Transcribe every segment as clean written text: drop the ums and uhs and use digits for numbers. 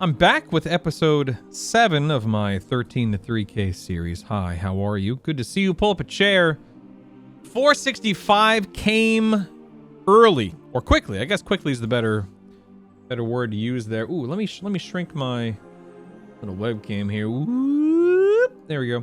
I'm back with episode 7 of my 13 to 3K series. Hi, how are you? Good to see you. Pull up a chair. 465 came early, or quickly. I guess quickly is the better word to use there. Ooh, let me shrink my little webcam here. Whoop, there we go.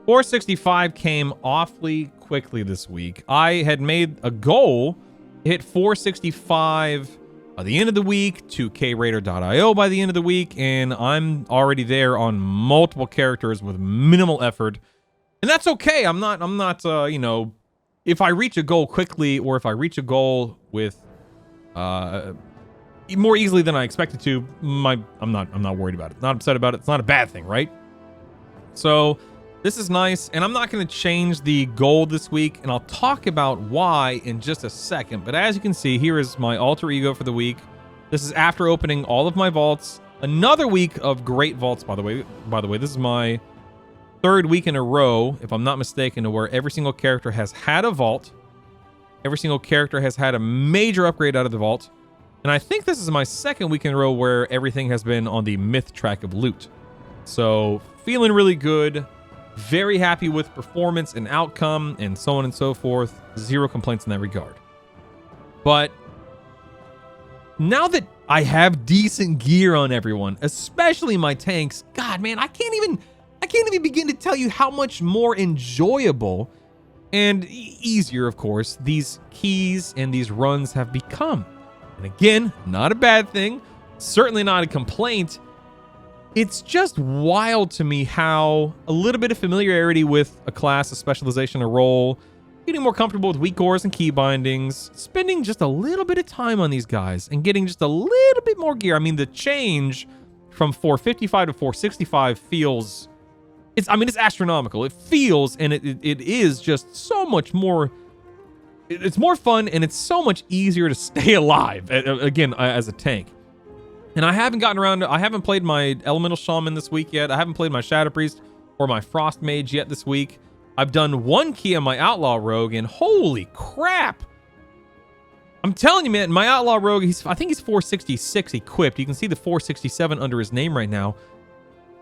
465 came awfully quickly this week. I had made a goal to hit 465 by the end of the week, to kraider.io by the end of the week, and I'm already there on multiple characters with minimal effort. And that's okay. I'm not you know, if I reach a goal quickly, or if I reach a goal with more easily than I expected to, I'm not worried about it. Not upset about it. It's not a bad thing, right? So this is nice, and I'm not going to change the goal this week, and I'll talk about why in just a second. But as you can see, here is my alter ego for the week. This is after opening all of my vaults. Another week of great vaults, by the way. This is my third week in a row, if I'm not mistaken, where every single character has had a vault. Every single character has had a major upgrade out of the vault. And I think this is my second week in a row where everything has been on the myth track of loot. So feeling really good. Very happy with performance and outcome and so on and so forth. Zero complaints in that regard. But now that I have decent gear on everyone, especially my tanks, God, man, I can't even begin to tell you how much more enjoyable and easier, of course, these keys and these runs have become. And again, not a bad thing, certainly not a complaint. It's just wild to me how a little bit of familiarity with a class, a specialization, a role, getting more comfortable with weak cores and key bindings, spending just a little bit of time on these guys and getting just a little bit more gear. I mean, the change from 455 to 465 feels, it's astronomical. It feels, and it is just so much more, it's more fun, and it's so much easier to stay alive, again, as a tank. And I haven't gotten around to, I haven't played my Elemental Shaman this week yet. I haven't played my Shadow Priest or my Frost Mage yet this week. I've done one key on my Outlaw Rogue, and holy crap. I'm telling you, man, my Outlaw Rogue, I think he's 466 equipped. You can see the 467 under his name right now.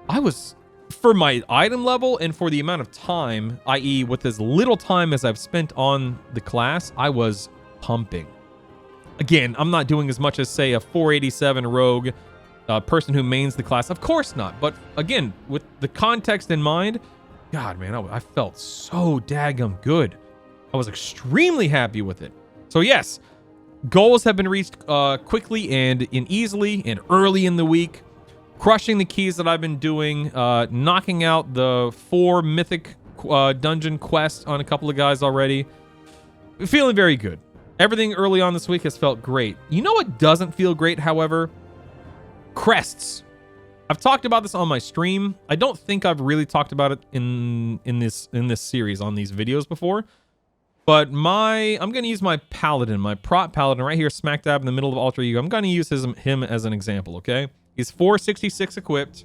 I was, for my item level and for the amount of time, i.e. with as little time as I've spent on the class, I was pumping. Again, I'm not doing as much as, say, a 487 rogue person who mains the class. Of course not. But again, with the context in mind, God, man, I felt so daggum good. I was extremely happy with it. So yes, goals have been reached quickly and easily and early in the week. Crushing the keys that I've been doing, knocking out the 4 mythic dungeon quests on a couple of guys already. Feeling very good. Everything early on this week has felt great. You know what doesn't feel great, however? Crests. I've talked about this on my stream. I don't think I've really talked about it in this series on these videos before. But I'm going to use my Paladin, my prot Paladin right here, smack dab in the middle of Alter Ego. I'm going to use him as an example, okay? He's 466 equipped.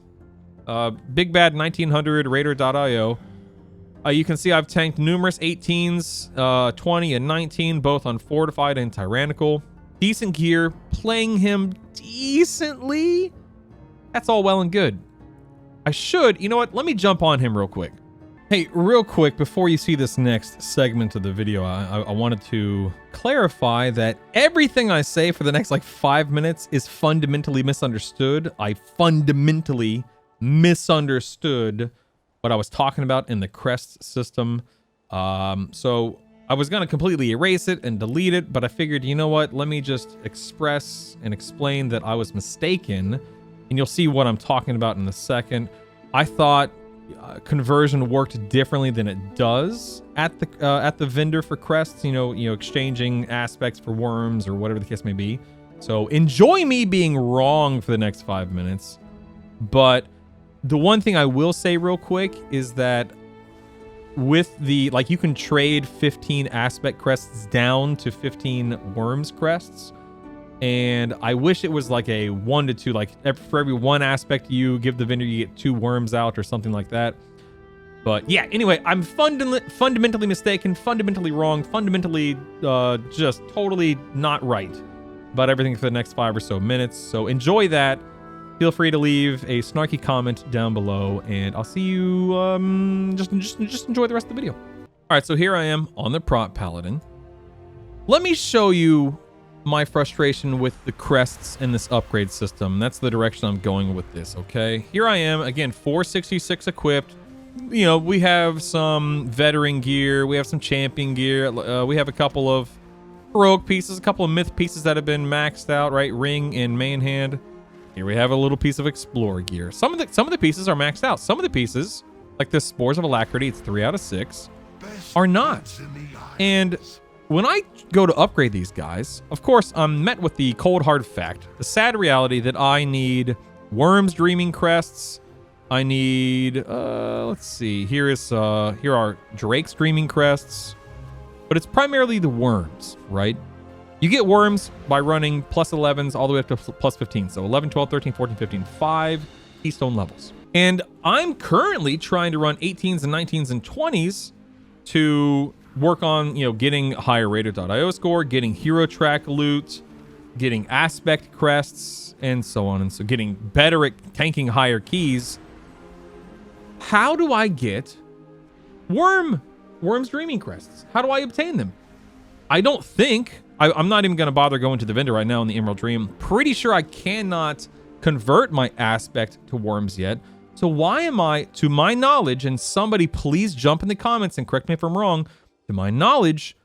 Big Bad 1900, Raider.io. You can see I've tanked numerous 18s, 20 and 19, both on Fortified and Tyrannical. Decent gear, playing him decently. That's all well and good. You know what? Let me jump on him real quick. Hey, real quick, before you see this next segment of the video, I wanted to clarify that everything I say for the next, 5 minutes is fundamentally misunderstood. I fundamentally misunderstood what I was talking about in the Crests system. So I was going to completely erase it and delete it, but I figured, you know what? Let me just express and explain that I was mistaken, and you'll see what I'm talking about in a second. I thought conversion worked differently than it does at the vendor for Crests, you know, exchanging aspects for worms or whatever the case may be. So enjoy me being wrong for the next 5 minutes. But the one thing I will say real quick is that with the, you can trade 15 aspect crests down to 15 worms crests. And I wish it was like a 1 to 2, for every 1 aspect you give the vendor, you get 2 worms out or something like that. But yeah, anyway, I'm fundamentally mistaken, fundamentally wrong, fundamentally just totally not right about everything for the next 5 or so minutes. So enjoy that. feel free to leave a snarky comment down below, and I'll see you. Just enjoy the rest of the video. All right, so here I am on the Prot Paladin. Let me show you my frustration with the crests in this upgrade system. That's the direction I'm going with this, okay? Here I am, again, 466 equipped. You know, we have some veteran gear, we have some champion gear, we have a couple of heroic pieces, a couple of myth pieces that have been maxed out, right? Ring and main hand. Here we have a little piece of explorer gear. Some of the pieces are maxed out. Some of the pieces, like this Spores of Alacrity, it's 3 out of 6, are not. And when I go to upgrade these guys, of course, I'm met with the cold hard fact, the sad reality that I need Worms Dreaming Crests. I need, let's see, here are Drake's Dreaming Crests, but it's primarily the Worms, right? You get Worms by running plus 11s all the way up to plus 15. So 11, 12, 13, 14, 15, 5 keystone levels. And I'm currently trying to run 18s and 19s and 20s to work on, you know, getting higher rated.io score, getting hero track loot, getting aspect crests, and so on. And so getting better at tanking higher keys. How do I get Worms Dreaming Crests? How do I obtain them? I don't think, I'm not even going to bother going to the vendor right now in the Emerald Dream. Pretty sure I cannot convert my aspect to Worms yet. So why am I, to my knowledge, and somebody please jump in the comments and correct me if I'm wrong, to my knowledge,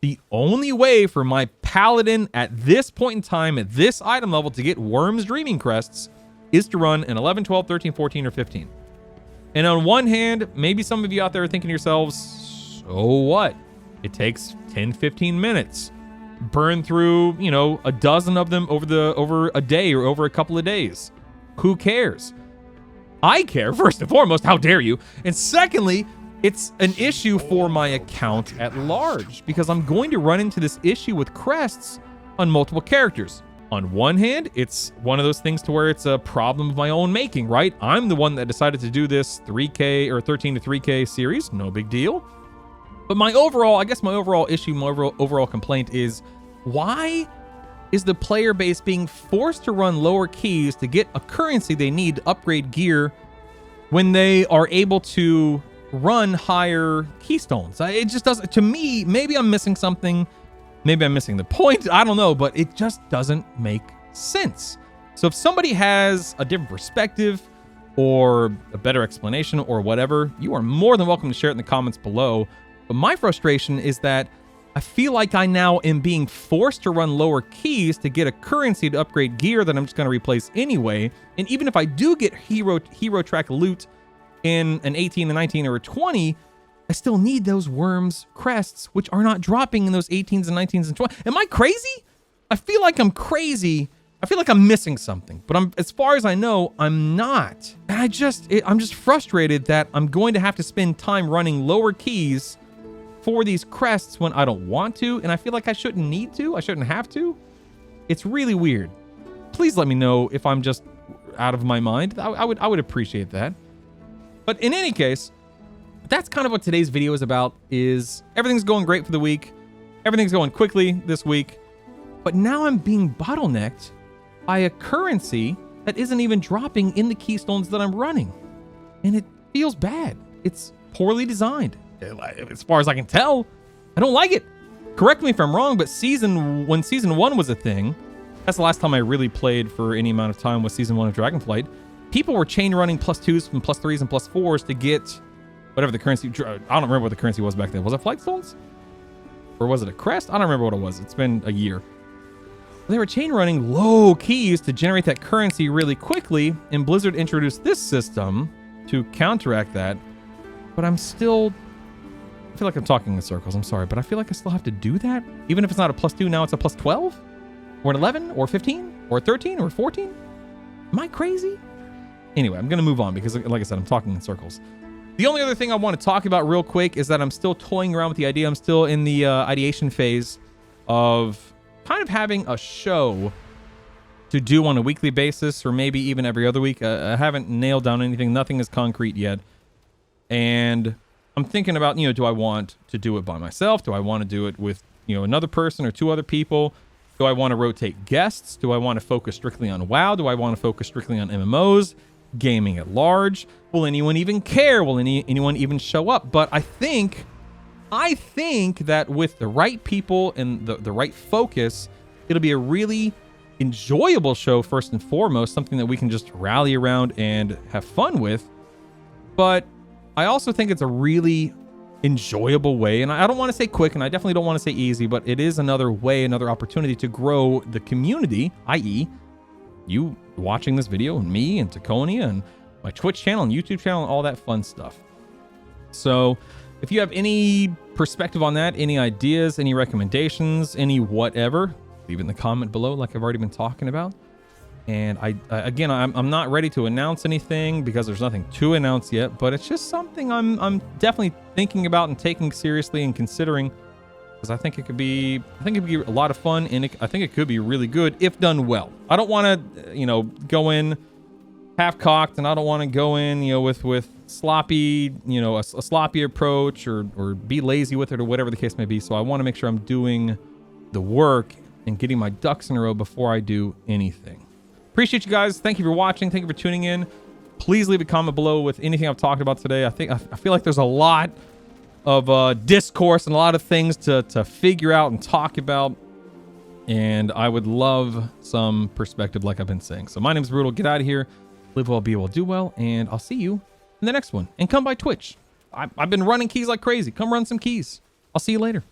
the only way for my Paladin at this point in time, at this item level, to get Worms Dreaming Crests is to run an 11, 12, 13, 14, or 15. And on one hand, maybe some of you out there are thinking to yourselves, so what? It takes 10, 15 minutes. Burn through, you know, a dozen of them over a day or over a couple of days. Who cares? I care, first and foremost. How dare you? And secondly, it's an issue for my account at large because I'm going to run into this issue with crests on multiple characters. On one hand, it's one of those things to where it's a problem of my own making, right? I'm the one that decided to do this 3K or 13 to 3K series. No big deal. But my overall issue, my overall complaint is, why is the player base being forced to run lower keys to get a currency they need to upgrade gear when they are able to run higher keystones? It just doesn't, to me, maybe I'm missing something. Maybe I'm missing the point. I don't know, but it just doesn't make sense. So if somebody has a different perspective or a better explanation or whatever, you are more than welcome to share it in the comments below. But my frustration is that I feel like I now am being forced to run lower keys to get a currency to upgrade gear that I'm just going to replace anyway. And even if I do get hero track loot in an 18, a 19, or a 20, I still need those Worms Crests, which are not dropping in those 18s and 19s and 20s. Am I crazy? I feel like I'm crazy. I feel like I'm missing something, but as far as I know, I'm not. And I'm just frustrated that I'm going to have to spend time running lower keys for these crests when I don't want to, and I feel like I shouldn't need to. I shouldn't have to. It's really weird. Please let me know if I'm just out of my mind. I would appreciate that. But in any case, that's kind of what today's video is about. Is everything's going great for the week. Everything's going quickly this week. But now I'm being bottlenecked by a currency that isn't even dropping in the keystones that I'm running. And it feels bad. It's poorly designed. As far as I can tell, I don't like it. Correct me if I'm wrong, but when season 1 was a thing, that's the last time I really played for any amount of time was season 1 of Dragonflight. People were chain running +2s and +3s and +4s to get whatever the currency. I don't remember what the currency was back then. Was it flight stones? Or was it a crest? I don't remember what it was. It's been a year. They were chain running low keys to generate that currency really quickly, and Blizzard introduced this system to counteract that. But I feel like I'm talking in circles. I'm sorry, but I feel like I still have to do that. Even if it's not a +2, now it's a +12? Or an 11? Or 15? Or 13? Or 14? Am I crazy? Anyway, I'm going to move on because, like I said, I'm talking in circles. The only other thing I want to talk about real quick is that I'm still toying around with the idea. I'm still in the ideation phase of kind of having a show to do on a weekly basis or maybe even every other week. I haven't nailed down anything. Nothing is concrete yet. And I'm thinking about, do I want to do it by myself? Do I want to do it with, another person or 2 other people? Do I want to rotate guests? Do I want to focus strictly on WoW? Do I want to focus strictly on MMOs? Gaming at large? Will anyone even care? Will anyone even show up? But I think that with the right people and the right focus, it'll be a really enjoyable show first and foremost, something that we can just rally around and have fun with. But I also think it's a really enjoyable way, and I don't want to say quick, and I definitely don't want to say easy, but it is another way, another opportunity to grow the community, i.e. you watching this video, and me, and Taconia, and my Twitch channel, and YouTube channel, and all that fun stuff. So if you have any perspective on that, any ideas, any recommendations, any whatever, leave it in the comment below like I've already been talking about. And I'm not ready to announce anything because there's nothing to announce yet, but it's just something I'm definitely thinking about and taking seriously and considering, because I think it could be a lot of fun, and I think it could be really good if done well. I don't want to, go in half-cocked, and I don't want to go in, with sloppy, a sloppy approach or be lazy with it or whatever the case may be. So I want to make sure I'm doing the work and getting my ducks in a row before I do anything. Appreciate you guys. Thank you for watching. Thank you for tuning in. Please leave a comment below with anything I've talked about today. I feel like there's a lot of discourse and a lot of things to figure out and talk about, and I would love some perspective like I've been saying. So my name is Brutal. Get out of here. Live well, be well, do well, and I'll see you in the next one. And come by Twitch. I've been running keys like crazy. Come run some keys. I'll see you later.